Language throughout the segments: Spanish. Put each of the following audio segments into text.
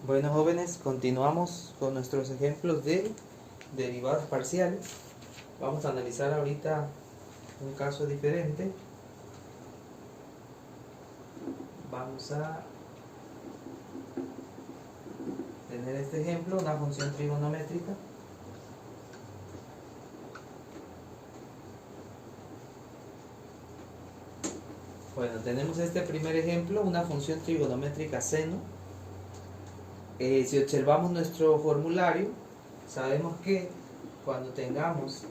Bueno, jóvenes, continuamos con nuestros ejemplos de derivadas parciales. Vamos a analizar ahorita un caso diferente. Vamos a tener este ejemplo, una función trigonométrica. Bueno, tenemos este primer ejemplo, una función trigonométrica seno. Si observamos nuestro formulario, sabemos que cuando tengamos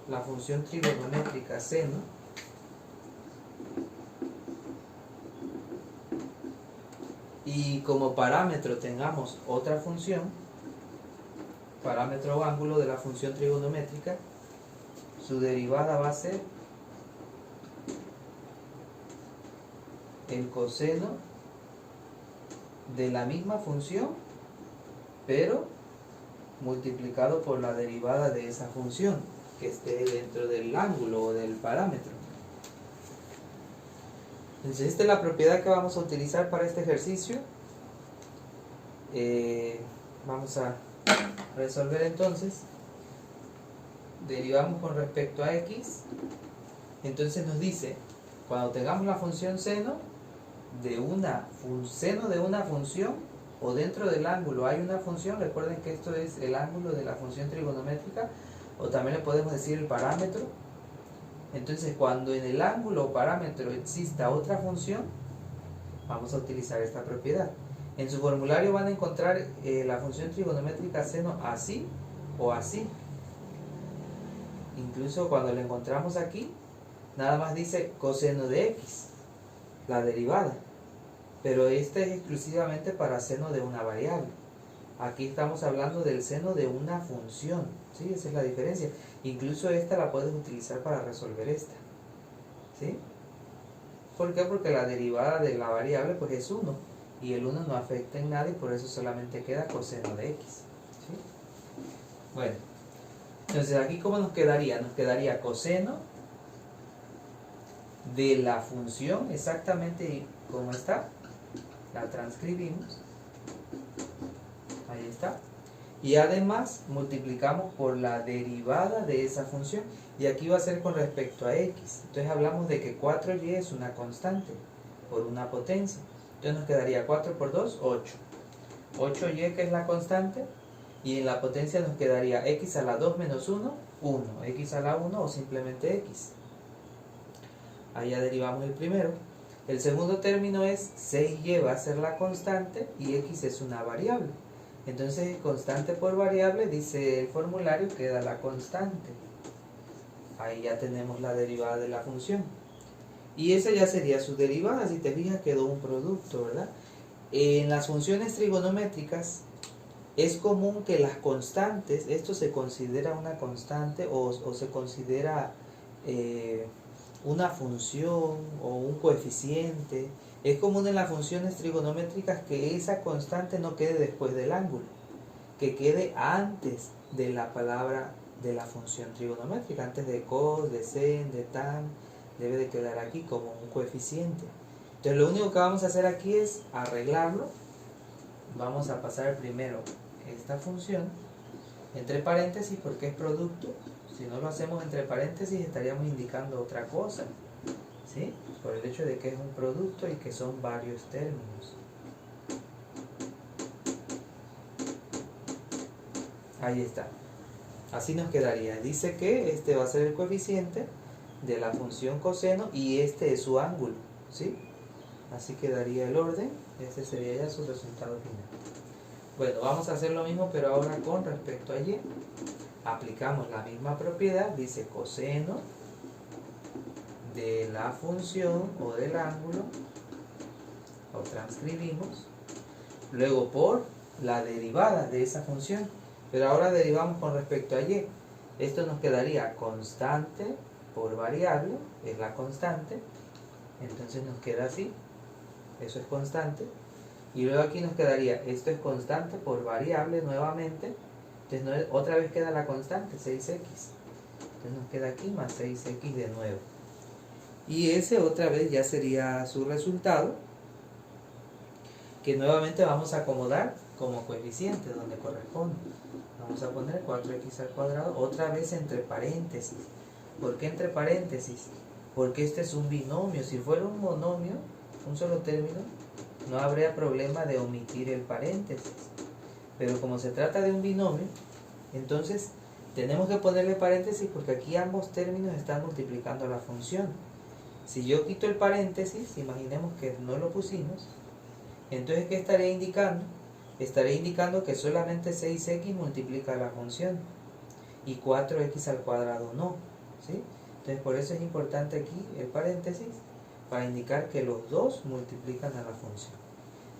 la función trigonométrica seno, y como parámetro tengamos otra función, parámetro o ángulo de la función trigonométrica, su derivada va a ser el coseno de la misma función, pero multiplicado por la derivada de esa función que esté dentro del ángulo o del parámetro. Entonces esta es la propiedad que vamos a utilizar para este ejercicio. Vamos a resolver entonces. Derivamos con respecto a x. Entonces nos dice, cuando tengamos la función seno de una función, o dentro del ángulo hay una función, recuerden que esto es el ángulo de la función trigonométrica, o también le podemos decir el parámetro. Entonces cuando en el ángulo o parámetro exista otra función, vamos a utilizar esta propiedad. En su formulario van a encontrar la función trigonométrica seno así o así. Incluso cuando la encontramos aquí, nada más dice coseno de x, la derivada. Pero este es exclusivamente para seno de una variable. Aquí estamos hablando del seno de una función, ¿sí? Esa es la diferencia. Incluso esta la puedes utilizar para resolver esta, ¿sí? ¿Por qué? Porque la derivada de la variable pues es 1, y el 1 no afecta en nada y por eso solamente queda coseno de x, ¿sí? Bueno, entonces aquí ¿cómo nos quedaría? Nos quedaría coseno de la función exactamente como está. La transcribimos, ahí está, y además multiplicamos por la derivada de esa función, y aquí va a ser con respecto a x. Entonces hablamos de que 4y es una constante por una potencia, entonces nos quedaría 4 por 2, 8. 8y que es la constante, y en la potencia nos quedaría x a la 2 menos 1, 1, x a la 1 o simplemente x. Ahí ya derivamos el primero. El segundo término es 6y va a ser la constante y x es una variable. Entonces constante por variable, dice el formulario, queda la constante. Ahí ya tenemos la derivada de la función. Y esa ya sería su derivada, si te fijas quedó un producto, ¿verdad? En las funciones trigonométricas es común que las constantes, esto se considera una constante o se considera una función o un coeficiente. Es común en las funciones trigonométricas que esa constante no quede después del ángulo, que quede antes de la palabra de la función trigonométrica, antes de cos, de sen, de tan, debe de quedar aquí como un coeficiente. Entonces lo único que vamos a hacer aquí es arreglarlo. Vamos a pasar primero esta función entre paréntesis porque es producto. Si no lo hacemos entre paréntesis estaríamos indicando otra cosa, ¿sí? Por el hecho de que es un producto y que son varios términos. Ahí está. Así nos quedaría. Dice que este va a ser el coeficiente de la función coseno y este es su ángulo, ¿sí? Así quedaría el orden. Este sería ya su resultado final. Bueno, vamos a hacer lo mismo pero ahora con respecto a y. Aplicamos la misma propiedad, dice coseno de la función o del ángulo, lo transcribimos, luego por la derivada de esa función, pero ahora derivamos con respecto a y. Esto nos quedaría constante por variable, es la constante, entonces nos queda así, eso es constante, y luego aquí nos quedaría, esto es constante por variable nuevamente. Entonces otra vez queda la constante, 6x. Entonces nos queda aquí más 6x de nuevo. Y ese otra vez ya sería su resultado, que nuevamente vamos a acomodar como coeficiente donde corresponde. Vamos a poner 4x al cuadrado, otra vez entre paréntesis. ¿Por qué entre paréntesis? Porque este es un binomio. Si fuera un monomio, un solo término, no habría problema de omitir el paréntesis. Pero como se trata de un binomio, entonces tenemos que ponerle paréntesis porque aquí ambos términos están multiplicando la función. Si yo quito el paréntesis, imaginemos que no lo pusimos, entonces ¿qué estaré indicando? Estaré indicando que solamente 6x multiplica la función y 4x al cuadrado no, ¿sí? Entonces por eso es importante aquí el paréntesis para indicar que los dos multiplican a la función.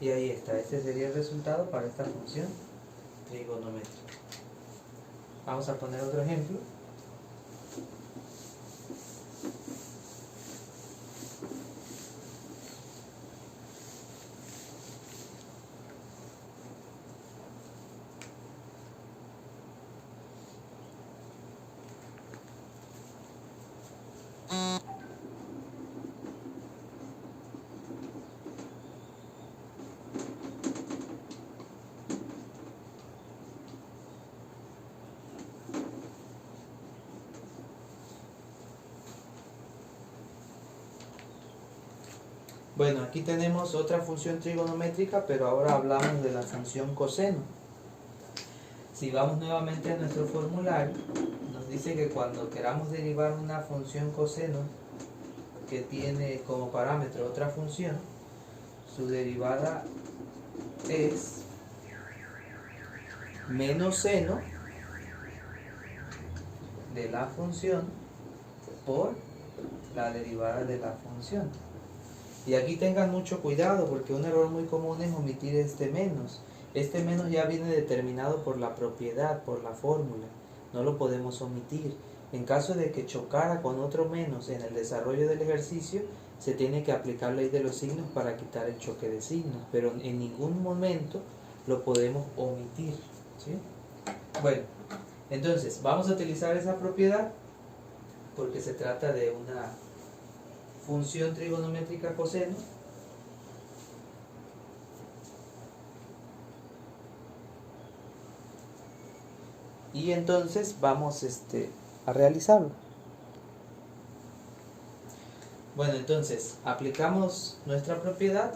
Y ahí está, este sería el resultado para esta función trigonométrica. Vamos a poner otro ejemplo. Bueno, aquí tenemos otra función trigonométrica, pero ahora hablamos de la función coseno. Si vamos nuevamente a nuestro formulario, nos dice que cuando queramos derivar una función coseno que tiene como parámetro otra función, su derivada es menos seno de la función por la derivada de la función. Y aquí tengan mucho cuidado porque un error muy común es omitir este menos. Este menos ya viene determinado por la propiedad, por la fórmula. No lo podemos omitir. En caso de que chocara con otro menos en el desarrollo del ejercicio, se tiene que aplicar ley de los signos para quitar el choque de signos. Pero en ningún momento lo podemos omitir, ¿sí? Bueno, entonces vamos a utilizar esa propiedad porque se trata de una función trigonométrica coseno. Y entonces vamos a realizarlo. Bueno, entonces aplicamos nuestra propiedad,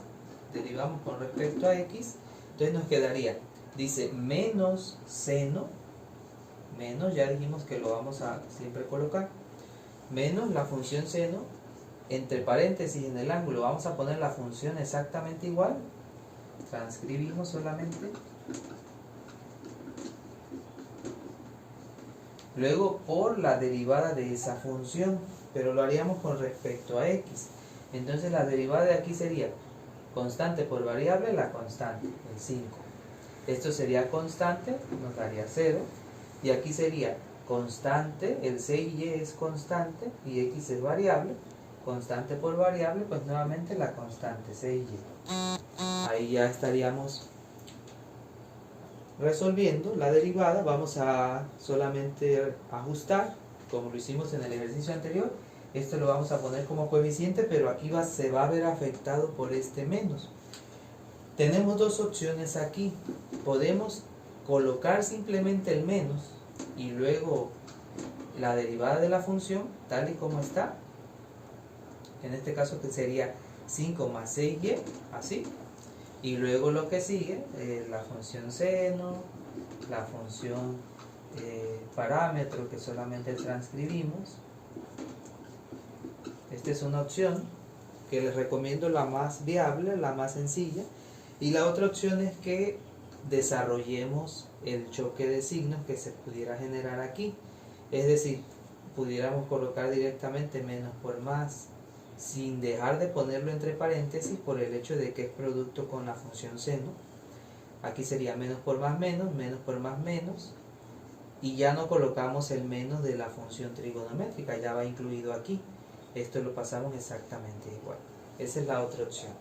derivamos con respecto a x, entonces nos quedaría, dice menos seno, menos, ya dijimos que lo vamos a siempre colocar, menos la función seno, entre paréntesis en el ángulo vamos a poner la función exactamente igual, transcribimos solamente, luego por la derivada de esa función, pero lo haríamos con respecto a x. Entonces la derivada de aquí sería constante por variable, la constante, el 5. Esto sería constante, nos daría 0. Y aquí sería constante, el 6y es constante y x es variable. Constante por variable, pues nuevamente la constante 6y. Ahí ya estaríamos resolviendo la derivada. Vamos a solamente ajustar como lo hicimos en el ejercicio anterior. Esto lo vamos a poner como coeficiente, pero aquí se va a ver afectado por este menos. Tenemos dos opciones aquí. Podemos colocar simplemente el menos y luego la derivada de la función tal y como está. En este caso que sería 5 más 6y, así. Y luego lo que sigue, la función seno, la función parámetro que solamente transcribimos. Esta es una opción que les recomiendo, la más viable, la más sencilla. Y la otra opción es que desarrollemos el choque de signos que se pudiera generar aquí. Es decir, pudiéramos colocar directamente menos por más, sin dejar de ponerlo entre paréntesis por el hecho de que es producto con la función seno. Aquí sería menos por más menos, menos por más menos. Y ya no colocamos el menos de la función trigonométrica, ya va incluido aquí. Esto lo pasamos exactamente igual. Esa es la otra opción.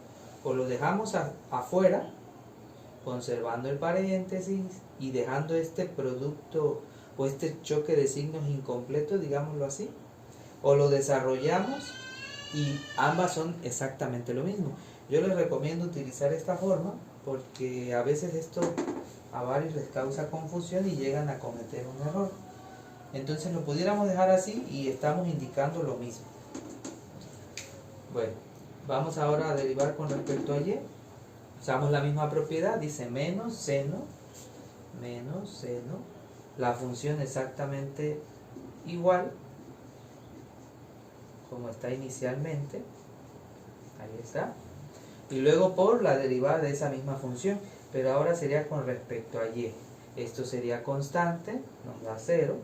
O lo dejamos afuera, conservando el paréntesis y dejando este producto o este choque de signos incompleto, digámoslo así. O lo desarrollamos y ambas son exactamente lo mismo. Yo les recomiendo utilizar esta forma porque a veces esto a varios les causa confusión y llegan a cometer un error. Entonces lo pudiéramos dejar así y estamos indicando lo mismo. Bueno, vamos ahora a derivar con respecto a y. Usamos la misma propiedad, dice menos seno, la función exactamente igual como está inicialmente, ahí está, y luego por la derivada de esa misma función, pero ahora sería con respecto a y. Esto sería constante, nos da 0,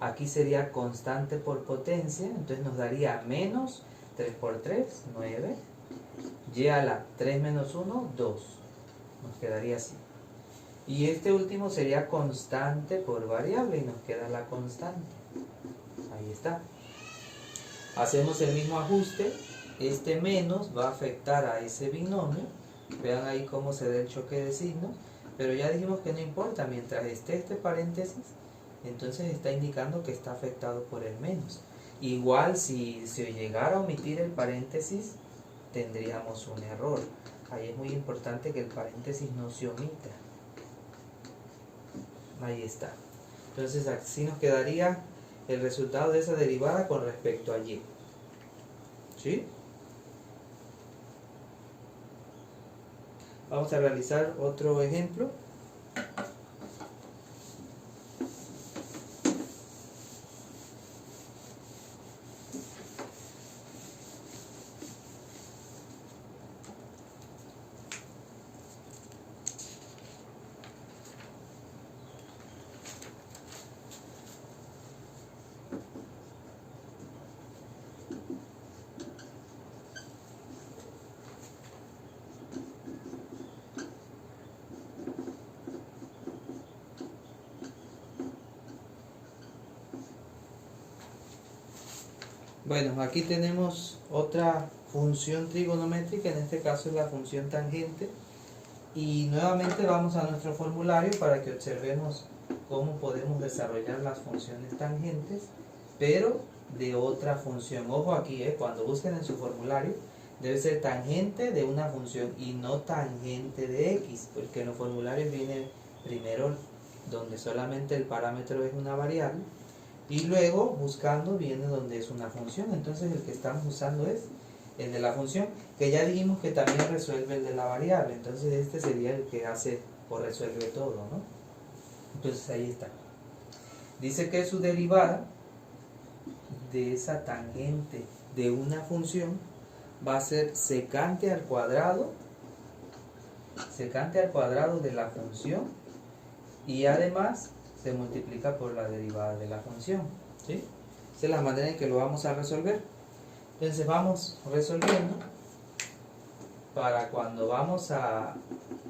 aquí sería constante por potencia, entonces nos daría menos 3 por 3, 9, y a la 3 menos 1, 2, nos quedaría así. Y este último sería constante por variable y nos queda la constante. Ahí está. Hacemos el mismo ajuste. Este menos va a afectar a ese binomio. Vean ahí cómo se da el choque de signos. Pero ya dijimos que no importa. Mientras esté este paréntesis, entonces está indicando que está afectado por el menos. Igual si se llegara a omitir el paréntesis, tendríamos un error. Ahí es muy importante que el paréntesis no se omita. Ahí está. Entonces así nos quedaría el resultado de esa derivada con respecto a y. ¿Sí? Vamos a realizar otro ejemplo. Bueno, aquí tenemos otra función trigonométrica, en este caso es la función tangente. Y nuevamente vamos a nuestro formulario para que observemos cómo podemos desarrollar las funciones tangentes, pero de otra función. Ojo aquí, cuando busquen en su formulario, debe ser tangente de una función y no tangente de x, porque en los formularios viene primero donde solamente el parámetro es una variable, y luego buscando viene donde es una función. Entonces el que estamos usando es el de la función, que ya dijimos que también resuelve el de la variable. Entonces este sería el que hace o resuelve todo, ¿no? Entonces ahí está. Dice que su derivada de esa tangente de una función va a ser secante al cuadrado de la función, y además se multiplica por la derivada de la función, ¿sí? Esa es la manera en que lo vamos a resolver. Entonces vamos resolviendo. Para cuando vamos a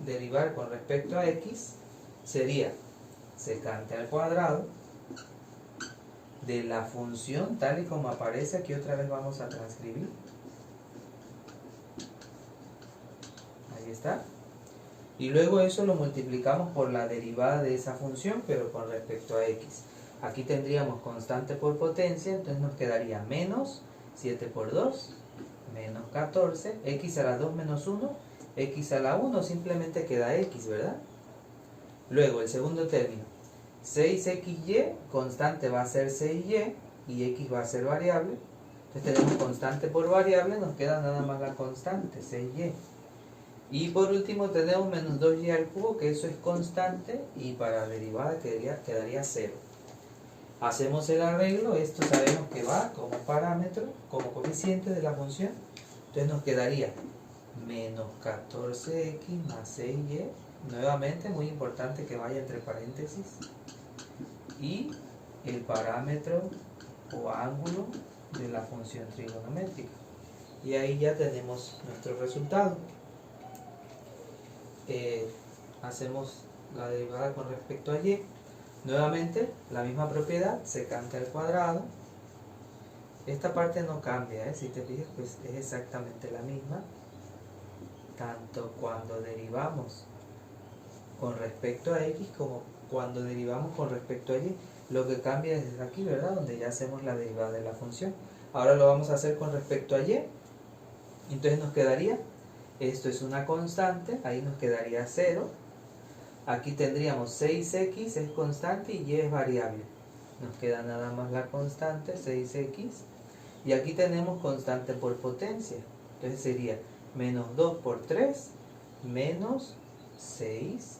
derivar con respecto a x, sería secante al cuadrado de la función tal y como aparece aquí. Otra vez vamos a transcribir. Ahí está. Y luego eso lo multiplicamos por la derivada de esa función, pero con respecto a x. Aquí tendríamos constante por potencia, entonces nos quedaría menos 7 por 2, menos 14, x a la 2 menos 1, x a la 1, simplemente queda x, ¿verdad? Luego el segundo término, 6xy, constante va a ser 6y, y x va a ser variable. Entonces tenemos constante por variable, nos queda nada más la constante, 6y. Y por último tenemos menos 2y al cubo, que eso es constante, y para la derivada quedaría 0. Hacemos el arreglo, esto sabemos que va como parámetro, como coeficiente de la función. Entonces nos quedaría menos 14x más 6y, nuevamente muy importante que vaya entre paréntesis, y el parámetro o ángulo de la función trigonométrica. Y ahí ya tenemos nuestro resultado. Hacemos la derivada con respecto a y. Nuevamente la misma propiedad, secante al cuadrado. Esta parte no cambia, si te fijas, pues es exactamente la misma, tanto cuando derivamos con respecto a x como cuando derivamos con respecto a y. Lo que cambia es desde aquí, ¿verdad? Donde ya hacemos la derivada de la función. Ahora lo vamos a hacer con respecto a y. Entonces nos quedaría Esto es una constante, ahí nos quedaría 0. Aquí tendríamos 6x es constante y y es variable. Nos queda nada más la constante 6x. Y aquí tenemos constante por potencia. Entonces sería menos 2 por 3 menos 6.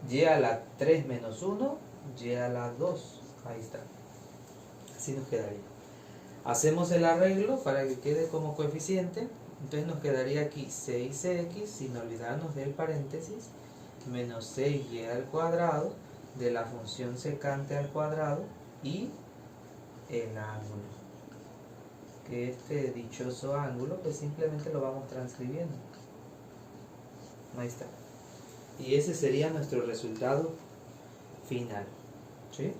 Y a la 3 menos 1, y a la 2. Ahí está. Así nos quedaría. Hacemos el arreglo para que quede como coeficiente. Entonces nos quedaría aquí 6x, sin olvidarnos del paréntesis, menos 6y al cuadrado de la función secante al cuadrado y el ángulo. Que este dichoso ángulo, pues simplemente lo vamos transcribiendo. Ahí está. Y ese sería nuestro resultado final. ¿Sí?